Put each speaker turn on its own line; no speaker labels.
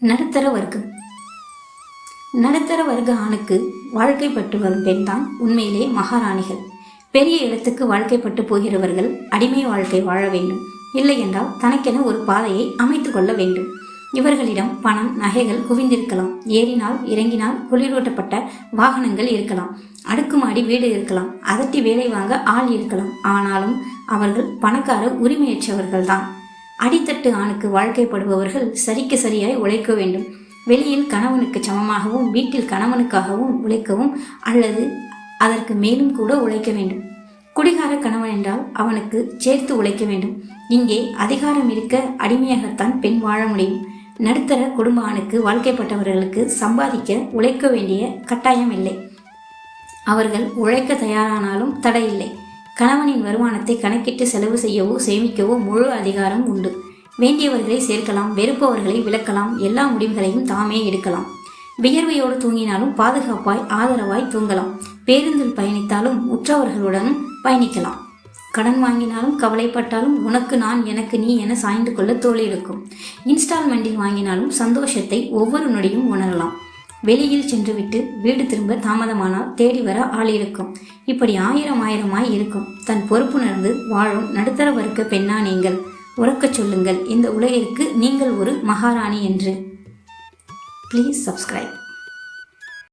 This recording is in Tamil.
நடுத்தர வர்க்கம். நடுத்தர வர்க்க ஆணுக்கு வாழ்க்கைப்பட்டு வரும் பெண் தான் உண்மையிலே மகாராணிகள். பெரிய இடத்துக்கு வாழ்க்கைப்பட்டு போகிறவர்கள் அடிமை வாழ்க்கை வாழ வேண்டும். இல்லை என்றால் தனக்கென ஒரு பாதையை அமைத்து கொள்ள வேண்டும். இவர்களிடம் பணம், நகைகள் குவிந்திருக்கலாம். ஏறினால் இறங்கினால் குளிரூட்டப்பட்ட வாகனங்கள் இருக்கலாம். அடுக்குமாடி வீடு இருக்கலாம். அதட்டி வேலை வாங்க ஆள் இருக்கலாம். ஆனாலும் அவர்கள் பணக்கார உரிமையற்றவர்கள் தான். அடித்தட்டு ஆணுக்கு வாழ்க்கைப்படுபவர்கள் சரிக்கு சரியாய் உழைக்க வேண்டும். வெளியில் கணவனுக்கு சமமாகவும் வீட்டில் கணவனுக்காகவும் உழைக்கவும் அல்லது அதற்கு மேலும் கூட உழைக்க வேண்டும். குடிகார கணவன் என்றால் அவனுக்கு சேர்த்து உழைக்க வேண்டும். இங்கே அதிகாரம் இருக்க அடிமையாகத்தான் பெண் வாழ முடியும். நடுத்தர குடும்ப ஆணுக்கு வாழ்க்கைப்பட்டவர்களுக்கு சம்பாதிக்க உழைக்க வேண்டிய கட்டாயம் இல்லை. அவர்கள் உழைக்க தயாரானாலும் தடையில்லை. கணவனின் வருமானத்தை கணக்கிட்டு செலவு செய்யவோ சேமிக்கவோ முழு அதிகாரம் உண்டு. வேண்டியவர்களை சேர்க்கலாம், வெறுப்பவர்களை விலக்கலாம், எல்லா முடிவுகளையும் தாமே எடுக்கலாம். வியர்வையோடு தூங்கினாலும் பாதுகாப்பாய் ஆதரவாய் தூங்கலாம். பேருந்தில் பயணித்தாலும் உற்றவர்களுடனும் பயணிக்கலாம். கடன் வாங்கினாலும் கவலைப்பட்டாலும் உனக்கு நான் எனக்கு நீ என சாய்ந்து கொள்ள தோள் இருக்கும். இன்ஸ்டால்மெண்டில் வாங்கினாலும் சந்தோஷத்தை ஒவ்வொரு நொடியும் உணரலாம். வெளியில் சென்றுவிட்டு வீடு திரும்ப தாமதமானால் தேடி வர ஆள் இருக்கும். இப்படி ஆயிரமாய் இருக்கும். தன் பொறுப்புணர்ந்து வாழும் நடுத்தர வர்க்க பெண்ணா நீங்கள்? உறக்கச் சொல்லுங்கள் இந்த உலகிற்கு நீங்கள் ஒரு மகாராணி என்று. Please subscribe.